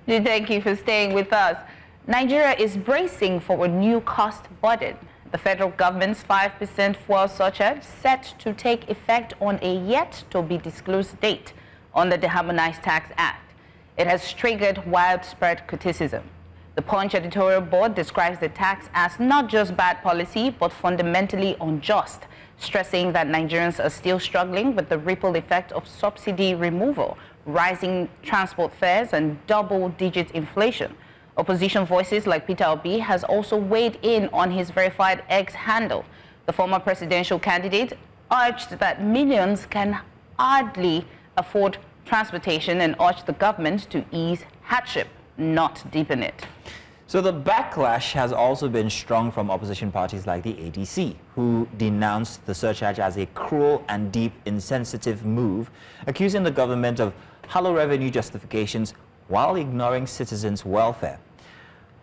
Thank you for staying with us. Nigeria is bracing for a new cost burden. The federal government's 5% fuel surcharge set to take effect on a yet-to-be-disclosed date under the Harmonised Tax Act. It has triggered widespread criticism. The Punch Editorial Board describes the tax as not just bad policy, but fundamentally unjust, stressing that Nigerians are still struggling with the ripple effect of subsidy removal, rising transport fares, and double-digit inflation. Opposition voices like Peter Obi has also weighed in on his verified X handle. The former presidential candidate urged that millions can hardly afford transportation and urged the government to ease hardship, not deepen it. So the backlash has also been strong from opposition parties like the ADC, who denounced the surcharge as a cruel and deep insensitive move, accusing the government of hollow revenue justifications while ignoring citizens' welfare.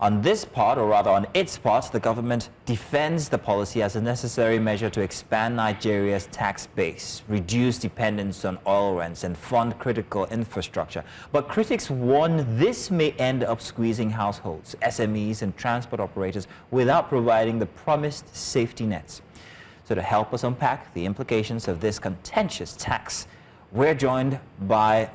On this part, or rather on its part, the government defends the policy as a necessary measure to expand Nigeria's tax base, reduce dependence on oil rents, and fund critical infrastructure. But critics warn this may end up squeezing households, SMEs, and transport operators without providing the promised safety nets. So to help us unpack the implications of this contentious tax, we're joined by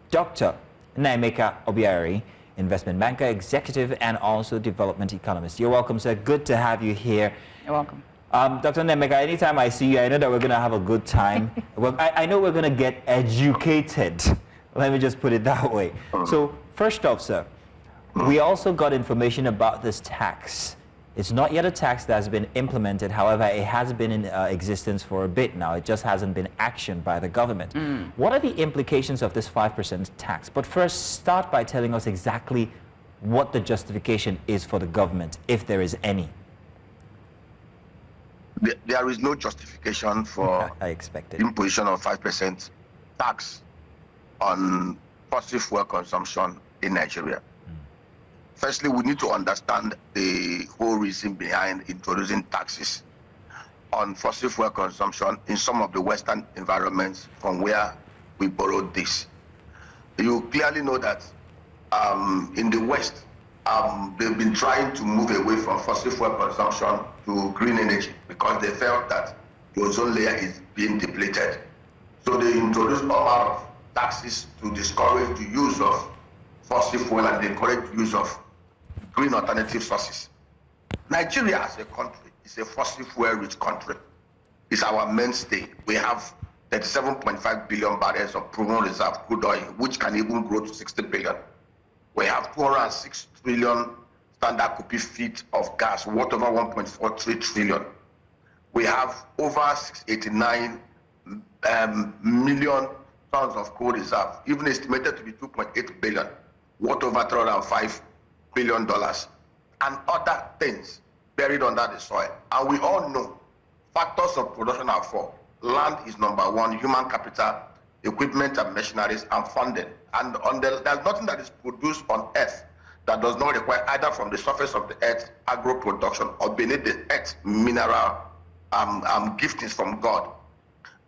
Dr. Nnaemeka Obiaraeri, investment banker, executive, and also development economist. You're welcome, sir. Good to have you here. You're welcome. Dr. Nnaemeka, anytime I see you, I know that we're going to have a good time. I know we're going to get educated. Let me just put it that way. So first off, sir, we also got information about this tax. It's not yet a tax that has been implemented. However, it has been in existence for a bit now. It just hasn't been actioned by the government. What are the implications of this 5% tax? But first, start by telling us exactly what the justification is for the government, if there is any. There is no justification for imposition of 5% tax on fossil fuel consumption in Nigeria. Firstly, we need to understand the whole reason behind introducing taxes on fossil fuel consumption in some of the Western environments from where we borrowed this. You clearly know that in the West, they've been trying to move away from fossil fuel consumption to green energy because they felt that the ozone layer is being depleted. So they introduced all out of taxes to discourage the use of fossil fuel and encourage the use of green alternative sources. Nigeria as a country is a fossil fuel rich country. It's our mainstay. We have 37.5 billion barrels of proven reserve crude oil, which can even grow to 60 billion. We have 206 trillion standard cubic feet of gas, worth over 1.43 trillion. We have over 689 million tons of coal reserve, even estimated to be 2.8 billion, worth over $305 billion, and other things buried under the soil. And we all know factors of production are four. Land is number one, human capital, equipment and machineries, and funding. And there's nothing that is produced on earth that does not require either from the surface of the earth, agro production, or beneath the earth, mineral giftings from God.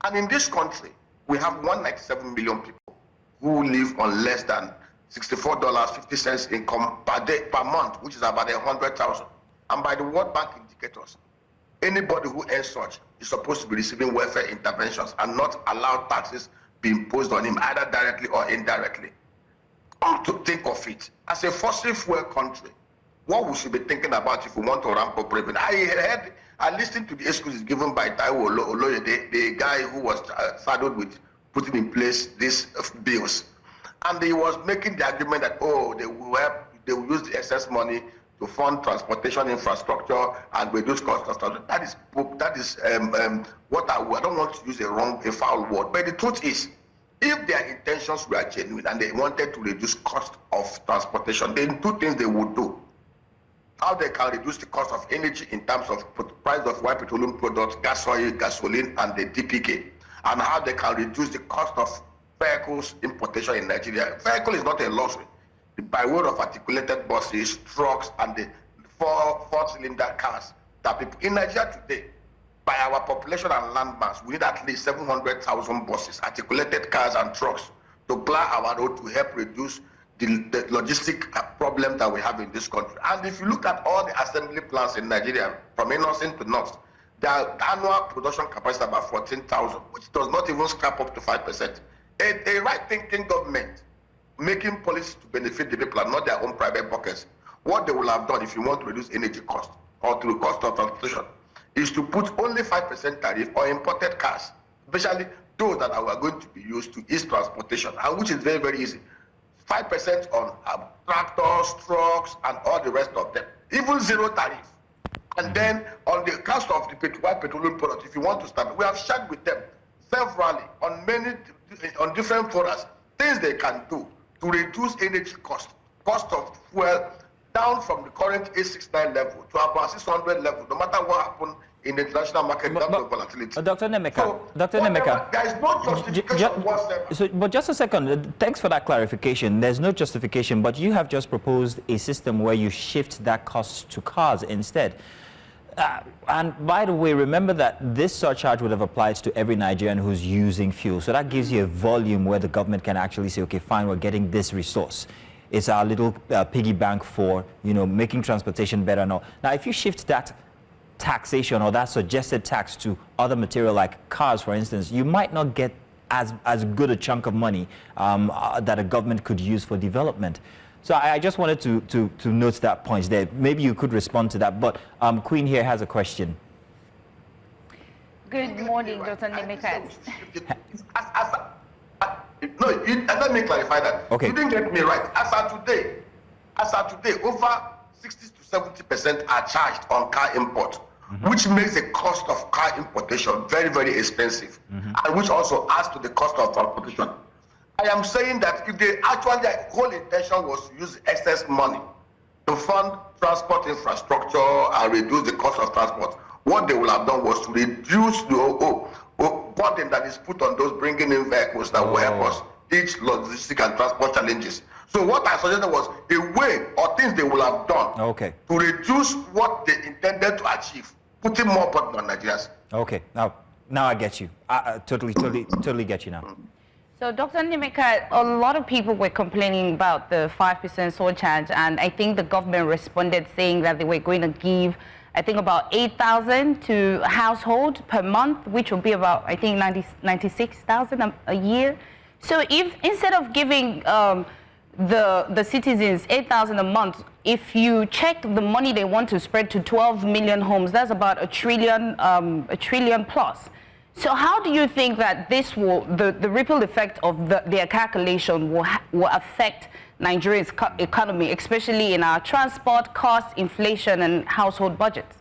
And in this country, we have 197 million people who live on less than $64.50 income per day, per month, which is about 100,000. And by the World Bank indicators, anybody who earns such is supposed to be receiving welfare interventions and not allow taxes be imposed on him, either directly or indirectly. Come to think of it, as a fossil fuel country, what we should be thinking about if we want to ramp up revenue. I listened to the excuses given by Taiwo Oloyede, the guy who was saddled with putting in place these bills. And he was making the argument that, oh, they will use the excess money to fund transportation infrastructure and reduce cost of transportation. That is what I don't want to use a foul word. But the truth is, if their intentions were genuine and they wanted to reduce cost of transportation, then two things they would do. How they can reduce the cost of energy in terms of price of white petroleum products, gas oil, gasoline, and the DPK, and how they can reduce the cost of vehicles importation in Nigeria. Vehicle is not a luxury. By way of articulated buses, trucks, and the four-cylinder cars that people in Nigeria today, by our population and land mass, we need at least 700,000 buses, articulated cars, and trucks to plow our road to help reduce the logistic problem that we have in this country. And if you look at all the assembly plants in Nigeria, from innocent to north, their annual production capacity is about 14,000, which does not even scrap up to 5%. A right-thinking government making policies to benefit the people and not their own private pockets, what they will have done if you want to reduce energy cost or through cost of transportation is to put only 5% tariff on imported cars, especially those that are going to be used to ease transportation, and which is very, very easy. 5% on tractors, trucks, and all the rest of them. Even zero tariff. And then on the cost of the petroleum product, if you want to start, we have shared with them severally on different forums, things they can do to reduce energy cost of fuel down from the current 869 level to about 600 level, no matter what happens in the international market in terms of volatility. Dr. Nnaemeka, So, Dr. Nnaemeka, there is no justification whatsoever. but just a second, thanks for that clarification. There's no justification, but you have just proposed a system where you shift that cost to cars instead. And by the way, remember that this surcharge would have applied to every Nigerian who's using fuel. So that gives you a volume where the government can actually say, okay, fine, we're getting this resource. It's our little piggy bank for, making transportation better and all. Now, if you shift that taxation or that suggested tax to other material like cars, for instance, you might not get as good a chunk of money that a government could use for development. So I just wanted to note that point there. Maybe you could respond to that. But Queen here has a question. Good morning, Dr. Nnaemeka. No, let me clarify that. Okay. You didn't get me right. As of today, over 60 to 70% are charged on car import, which makes the cost of car importation very, very expensive, and which also adds to the cost of transportation. I am saying that if they actually, their whole intention was to use excess money to fund transport infrastructure and reduce the cost of transport, what they would have done was to reduce the burden that is put on those bringing in vehicles that will help us each logistic and transport challenges. So what I suggested was a way or things they will have done to reduce what they intended to achieve, putting more burden on Nigerians. Okay, now I get you. I totally get you now. So, Dr. Nnaemeka, a lot of people were complaining about the 5% surcharge, and I think the government responded saying that they were going to give, I think, about 8,000 to a household per month, which will be about, I think, 96,000 a year. So, if instead of giving the citizens 8,000 a month, if you check the money they want to spread to 12 million homes, that's about a trillion plus. So how do you think that this will, the ripple effect of their calculation will affect Nigeria's economy, especially in our transport costs, inflation, and household budgets?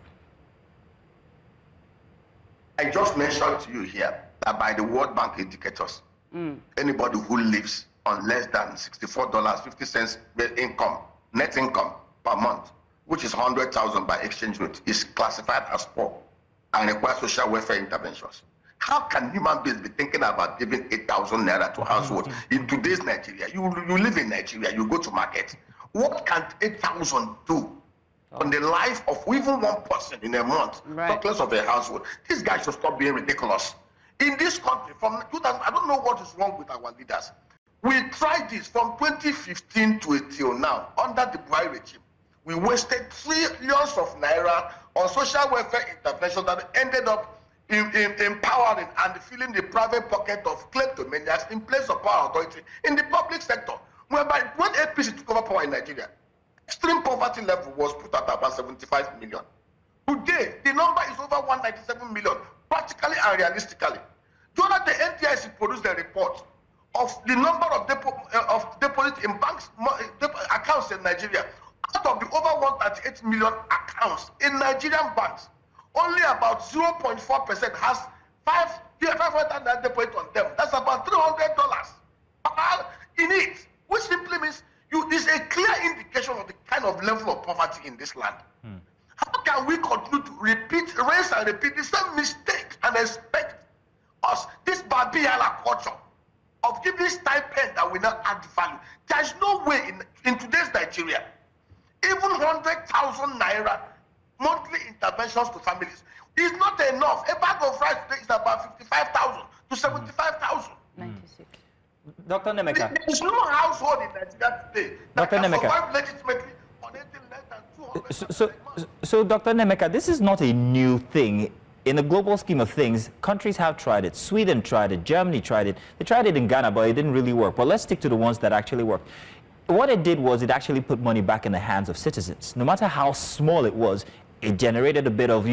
I just mentioned to you here that by the World Bank indicators, anybody who lives on less than $64.50 net income per month, which is 100,000 by exchange rate, is classified as poor and requires social welfare interventions. How can human beings be thinking about giving 8,000 naira to households in today's Nigeria? You live in Nigeria, you go to market. What can 8,000 do on the life of even one person in a month, talk less of a household? These guys should stop being ridiculous. In this country, from 2000, I don't know what is wrong with our leaders. We tried this from 2015 till now, under the Buhari regime. We wasted trillions of naira on social welfare interventions that ended up empowering and filling the private pocket of kleptomaniacs in place of power authority in the public sector. Whereby when APC took over power in Nigeria, extreme poverty level was put at about 75 million. Today, the number is over 197 million, practically and realistically. Do you know that the NTIC produced a report of the number of deposits in banks accounts in Nigeria? Out of the over 138 million accounts in Nigerian banks, only about 0.4% has 500 deposit on them. That's about $300 in it, which simply means this is a clear indication of the kind of level of poverty in this land. How can we continue to rinse and repeat the same mistake and expect us, this Babiala culture of giving stipend that will not add value? There's no way in today's Nigeria, even 100,000 naira monthly interventions to families is not enough. A bag of rice today is about 55,000 to 75,000. 96. Dr. Nnaemeka. There is no household in Nigeria today that Dr. can Nnaemeka. survive legitimately on anything less than 200. So, Dr. Nnaemeka, this is not a new thing. In the global scheme of things, countries have tried it. Sweden tried it. Germany tried it. They tried it in Ghana, but it didn't really work. But let's stick to the ones that actually worked. What it did was it actually put money back in the hands of citizens. No matter how small it was, it generated a bit of,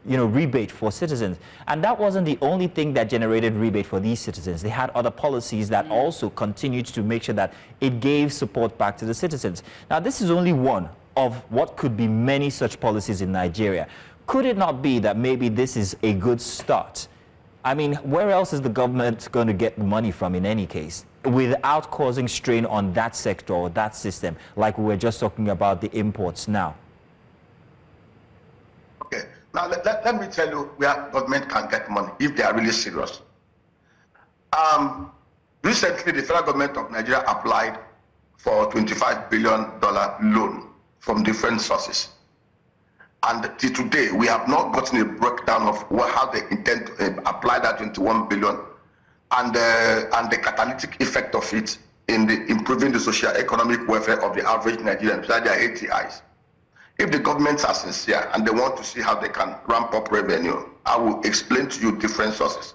rebate for citizens. And that wasn't the only thing that generated rebate for these citizens. They had other policies that also continued to make sure that it gave support back to the citizens. Now, this is only one of what could be many such policies in Nigeria. Could it not be that maybe this is a good start? I mean, where else is the government going to get money from in any case without causing strain on that sector or that system, like we were just talking about the imports now? Okay, now let me tell you where government can get money if they are really serious. Recently, the federal government of Nigeria applied for $25 billion loan from different sources. And till today, we have not gotten a breakdown of how they intend to apply that 21 billion and the catalytic effect of it in improving the socio-economic welfare of the average Nigerian, their ATIs. If the governments are sincere and they want to see how they can ramp up revenue, I will explain to you different sources.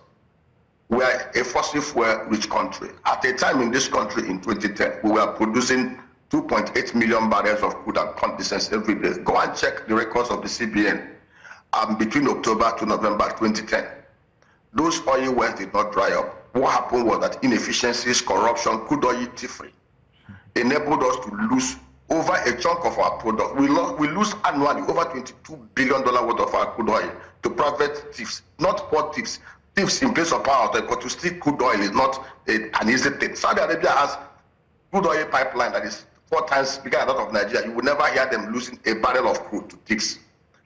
We are a fossil fuel-rich country. At a time in this country in 2010, we were producing 2.8 million barrels of crude and condensate every day. Go and check the records of the CBN between October to November 2010. Those oil wells did not dry up. What happened was that inefficiencies, corruption, crude oil thievery enabled us to lose over a chunk of our product. We lose annually over $22 billion worth of our crude oil to private thieves, not poor thieves. Thieves in place of power, but to steal crude oil is not an easy thing. Saudi Arabia has crude oil pipeline that is 4 times bigger than that of Nigeria. You will never hear them losing a barrel of crude to thieves.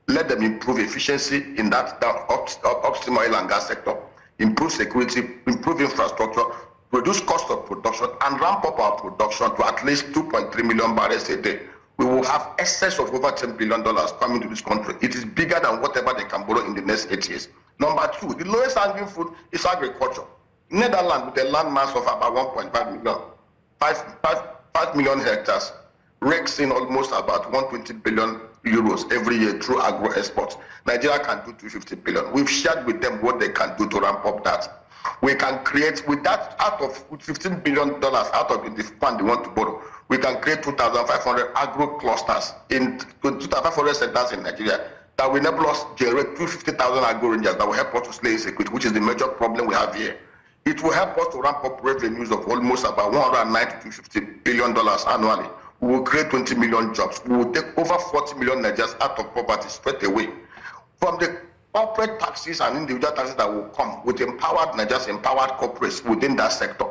Let them improve efficiency in that upstream oil and gas sector, improve security, improve infrastructure, reduce cost of production, and ramp up our production to at least 2.3 million barrels a day. We will have excess of over $10 billion coming to this country. It is bigger than whatever they can borrow in the next 8 years. Number 2, the lowest hanging fruit is agriculture. Netherlands, with a land mass of about 1.5 million, 5 million hectares, rakes in almost about 120 billion euros every year through agro exports. Nigeria can do 250 billion. We've shared with them what they can do to ramp up that. We can create, with that, out of $15 billion out of the fund they want to borrow, we can create 2,500 agro clusters in 2,500 centers in Nigeria that will enable us generate 250,000 agro rangers that will help us to slay insecurity, which is the major problem we have here. It will help us to ramp up revenues of almost about $190 to $50 billion annually. We will create 20 million jobs. We will take over 40 million Nigerians out of poverty straight away. From the corporate taxes and individual taxes that will come with empowered Nigerians, empowered corporates within that sector,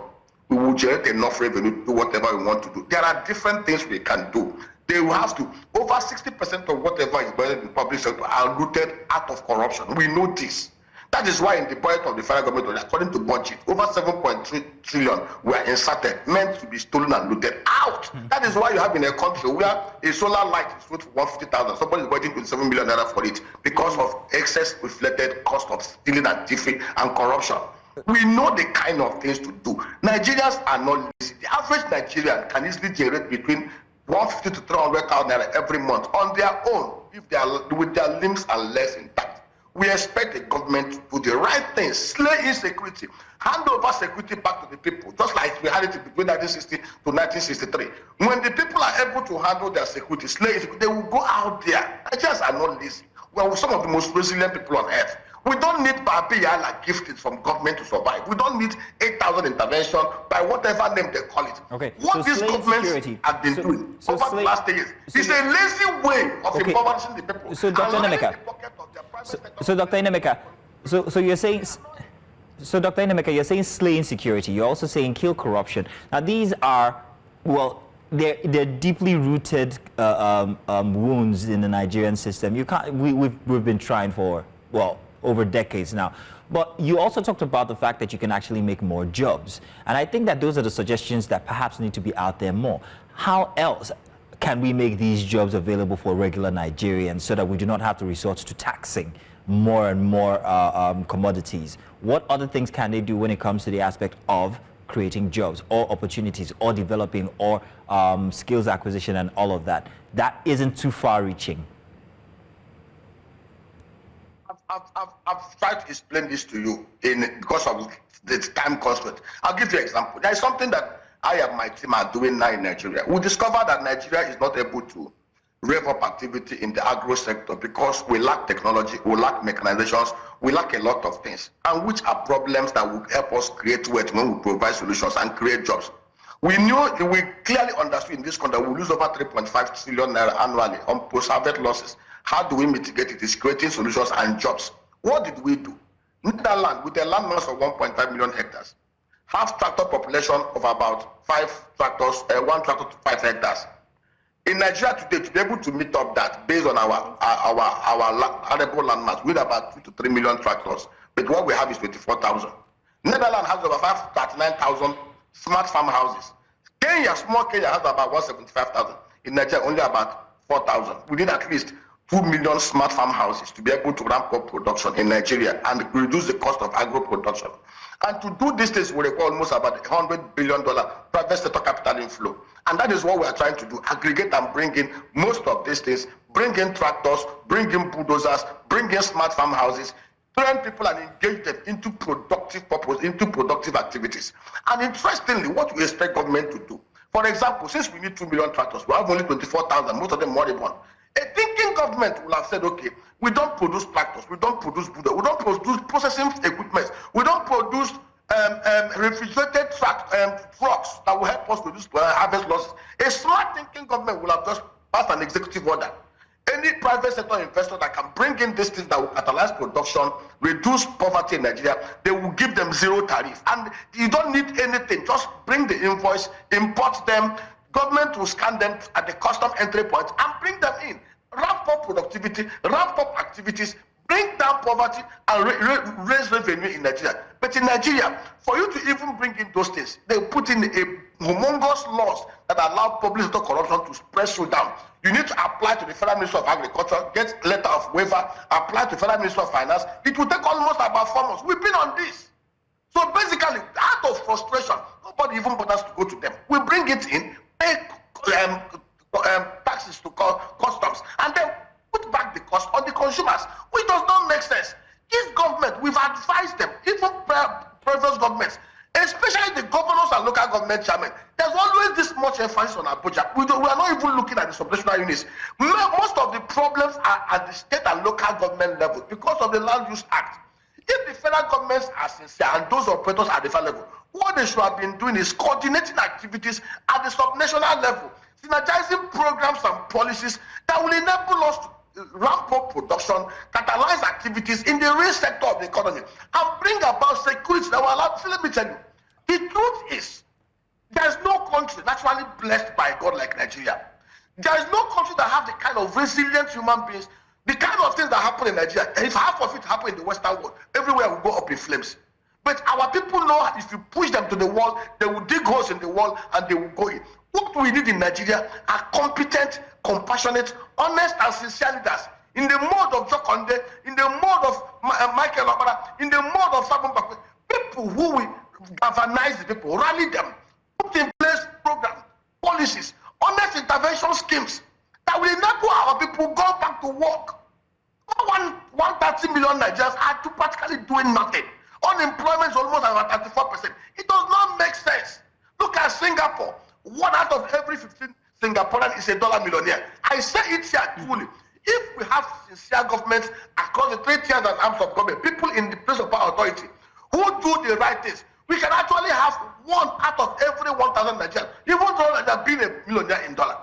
we will generate enough revenue to do whatever we want to do. There are different things we can do. They will have to, over 60% of whatever is budgeted in the public sector are rooted out of corruption. We know this. That is why in the budget of the federal government, according to budget, over 7.3 trillion were inserted, meant to be stolen and looted out. That is why you have in a country where a solar light is sold for 150,000. Somebody is budgeting 27 million naira for it because of excess reflected cost of stealing and thieving and corruption. We know the kind of things to do. Nigerians are not lazy. The average Nigerian can easily generate between 150 to 300,000 naira every month on their own, if they are with their limbs and legs intact. We expect the government to do the right thing, slay insecurity, hand over security back to the people, just like we had it between 1960 to 1963. When the people are able to handle their security, slay insecurity, they will go out there. Nigerians are not lazy. We are some of the most resilient people on earth. We don't need Babiyala like gifted from government to survive. We don't need 8,000 intervention by whatever name they call it. Okay. What these governments have been doing over the last years is a lazy way of impoverishing the people. So, Dr. Nnaemeka, Dr. Nnaemeka, so you're saying, so Dr. Nnaemeka, you're saying slay insecurity. You're also saying kill corruption. Now, these are, well, they're deeply rooted wounds in the Nigerian system. You can't. We've been trying for, well, over decades now. But you also talked about the fact that you can actually make more jobs. And I think that those are the suggestions that perhaps need to be out there more. How else can we make these jobs available for regular Nigerians so that we do not have to resort to taxing more and more commodities? What other things can they do when it comes to the aspect of creating jobs or opportunities or developing or skills acquisition and all of that, that isn't too far-reaching? I've tried to explain this to you because of the time constraint. I'll give you an example. There is something that I and my team are doing now in Nigeria. We discovered that Nigeria is not able to rev up activity in the agro sector because we lack technology, we lack mechanizations, we lack a lot of things, and which are problems that will help us create wealth when we provide solutions and create jobs. We clearly understood in this country we lose over 3.5 trillion naira annually on post-harvest losses. How do we mitigate it? It's creating solutions and jobs. What did we do? Netherlands, with a land mass of 1.5 million hectares, have tractor population of about 5 tractors, 1 tractor to 5 hectares. In Nigeria today, to be able to meet up that based on our arable land mass, with about 2 to 3 million tractors, but what we have is 24,000. Netherlands has over 39,000 smart farm houses. Small Kenya has about 175,000. In Nigeria, only about 4,000. We need at least 2 million smart farm houses to be able to ramp up production in Nigeria and reduce the cost of agro production. And to do this, we require almost about $100 billion private sector capital inflow. And that is what we are trying to do, aggregate and bring in most of these things, bring in tractors, bring in bulldozers, bring in smart farm houses, train people and engage them into productive purpose, into productive activities. And interestingly, what we expect government to do, for example, since we need 2 million tractors, we have only 24,000, most of them moribund. A thinking government will have said, okay, we don't produce tractors, we don't produce bulldozers, we don't produce processing equipment, we don't produce refrigerated trucks that will help us reduce harvest losses. A smart thinking government will have just passed an executive order. Any private sector investor that can bring in these things that will catalyze production, reduce poverty in Nigeria, they will give them zero tariff. And you don't need anything, just bring the invoice, import them, government will scan them at the custom entry point and bring them in. Ramp up productivity, ramp up activities, bring down poverty and raise revenue in Nigeria. But in Nigeria, for you to even bring in those things, they put in a humongous laws that allow public sector corruption to spread through down. You need to apply to the Federal Ministry of Agriculture, get letter of waiver, apply to the Federal Ministry of Finance. It will take almost about 4 months. We've been on this. So basically, out of frustration, nobody even bothers to go to them. We bring it in, pay taxes to customs, and then put back the cost on the consumers, which does not make sense. This government, we've advised them, even previous governments, especially the governors and local government chairmen, there's always this much emphasis on Abuja. We are not even looking at the subnational units. Most of the problems are at the state and local government level because of the Land Use Act. If the federal governments are sincere and those operators at the federal level, what they should have been doing is coordinating activities at the subnational level, synergizing programs and policies that will enable us to ramp up production, catalyze activities in the real sector of the economy, and bring about security that will allow. So let me tell you, the truth is, there's no country naturally blessed by God like Nigeria. There is no country that have the kind of resilient human beings, the kind of things that happen in Nigeria. If half of it happen in the Western world, everywhere will go up in flames. But our people know if you push them to the wall, they will dig holes in the wall and they will go in. What we need in Nigeria are competent, compassionate, honest, and sincere leaders. In the mode of Jokonde, in the mode of Michael Obara, in the mode of Sabon Bakwe, people who will galvanize the people, rally them, put in place programs, policies, honest intervention schemes that will enable our people go back to work. 130 million Nigerians are practically doing nothing. Unemployment is almost about 34%. It does not make sense. Look at Singapore. 1 out of every 15 Singaporean is a dollar millionaire. I say it here truly. If we have sincere governments across the 3 tiers and arms of government, people in the place of power authority who do the right things, we can actually have 1 out of every 1,000 Nigerians, even though they're being a millionaire in dollar.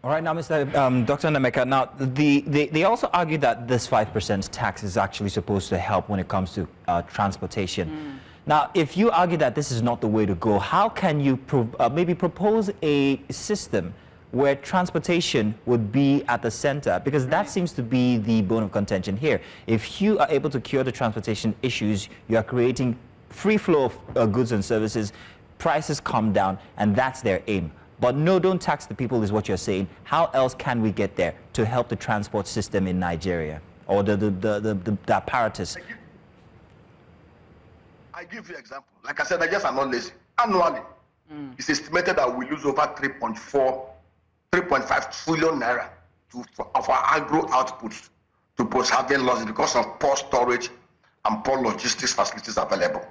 All right, now, Dr. Nnaemeka, now, they also argue that this 5% tax is actually supposed to help when it comes to transportation. Now, if you argue that this is not the way to go, how can you maybe propose a system where transportation would be at the center? Because that seems to be the bone of contention here. If you are able to cure the transportation issues, you are creating free flow of goods and services, prices come down, and that's their aim. But no, don't tax the people is what you're saying. How else can we get there to help the transport system in Nigeria or the apparatus? I give you an example. Like I said, Nigerians are not lazy. Annually, it's estimated that we lose over 3.5 trillion naira of our agro outputs to post-harvest losses because of poor storage and poor logistics facilities available.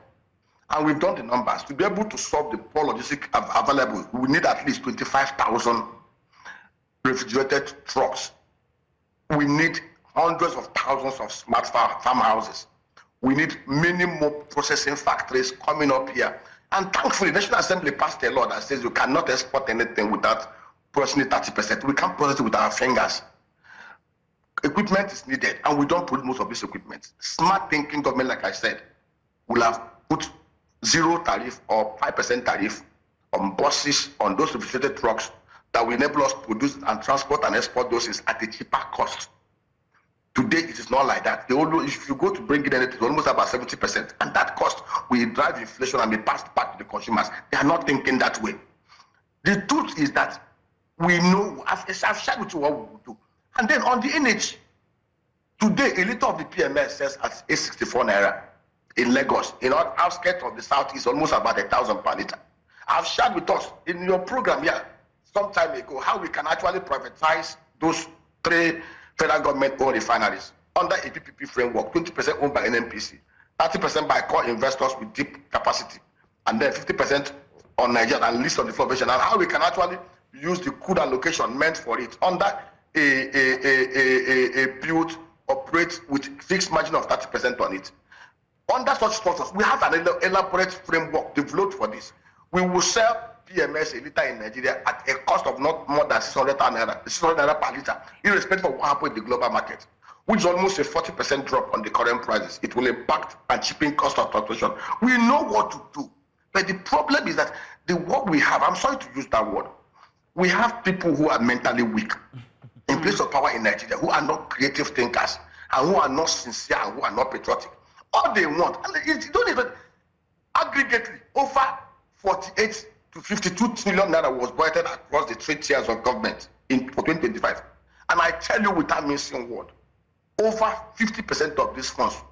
And we've done the numbers. To be able to solve the poor logistics available, we need at least 25,000 refrigerated trucks. We need hundreds of thousands of smart farmhouses. We need many more processing factories coming up here. And thankfully, the National Assembly passed a law that says you cannot export anything without processing it 30%. We can't process it with our fingers. Equipment is needed, and we don't produce most of this equipment. Smart thinking government, like I said, will have put 0 tariff or 5% tariff on buses, on those refrigerated trucks that will enable us to produce and transport and export those at a cheaper cost. Today, it is not like that. If you go to bring in anything, it's almost about 70%. And that cost will drive inflation and be passed back to the consumers. They are not thinking that way. The truth is that we know, I've shared with you what we will do. And then on the energy, today, a liter of the PMS says at 864 naira in Lagos. In our outskirts of the south, is almost about 1,000 per liter. I've shared with us in your program here some time ago how we can actually privatize those 3 federal government-owned refineries under a PPP framework, 20% owned by NNPC, 30% by core investors with deep capacity, and then 50% on Nigeria and list on the floor version, and how we can actually use the crude allocation meant for it under a build, operate with fixed margin of 30% on it. Under such structures, we have an elaborate framework developed for this. We will sell PMS a liter in Nigeria at a cost of not more than 600 naira per liter, irrespective of what happens in the global market, which is almost a 40% drop on the current prices. It will impact and cheapen cost of transportation. We know what to do, but the problem is that what we have, I'm sorry to use that word, we have people who are mentally weak in place of power in Nigeria, who are not creative thinkers, and who are not sincere, and who are not patriotic. All they want, and you don't even aggregately, over 48 to 52 trillion naira was budgeted across the 3 tiers of government for 2025. And I tell you without missing word, over 50% of these funds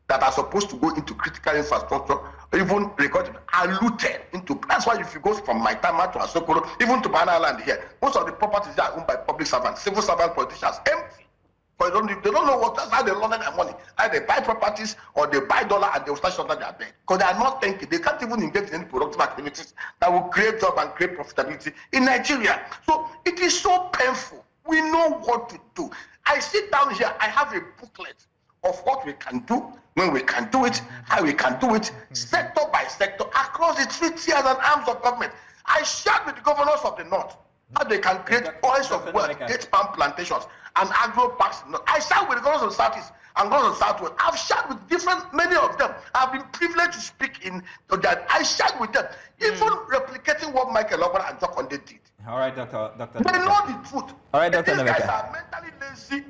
that are supposed to go into critical infrastructure, even recorded, are looted into. That's why if you go from Maitama to Asokoro, even to Banana Land here, most of the properties are owned by public servants, civil servant politicians, empty. But they don't know that's how they launder their money. Either they buy properties or they buy dollar and they will start under their bed. Because they are not thinking, they can't even engage in any productive activities that will create job and create profitability in Nigeria. So it is so painful. We know what to do. I sit down here, I have a booklet of what we can do, when we can do it, how we can do it, sector by sector, across the 3 tiers and arms of government. I shared with the governors of the north how they can create oils of wealth, date palm plantations, and agro parks. I shared with the governors of the southeast and governors of the southwest. I've shared with many of them. I've been privileged to speak in that. I shared with them, even replicating what Michael Obi and Jokonde did. All right, Dr. They know the truth. All right, Dr. These Nnaemeka. guys are mentally lazy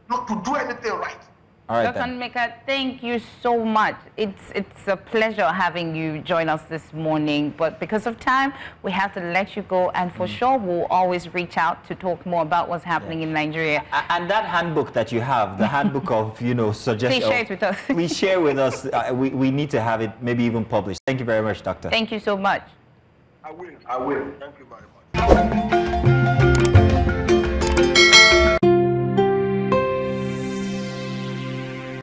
not to do anything right. All right, Dr. Nnaemeka, thank you so much. It's a pleasure having you join us this morning, but because of time, we have to let you go, and for sure, we'll always reach out to talk more about what's happening in Nigeria. And that handbook that you have, the handbook of, suggestions. Please share it with us. Please share with us. We need to have it maybe even published. Thank you very much, Doctor. Thank you so much. I will. Thank you very much.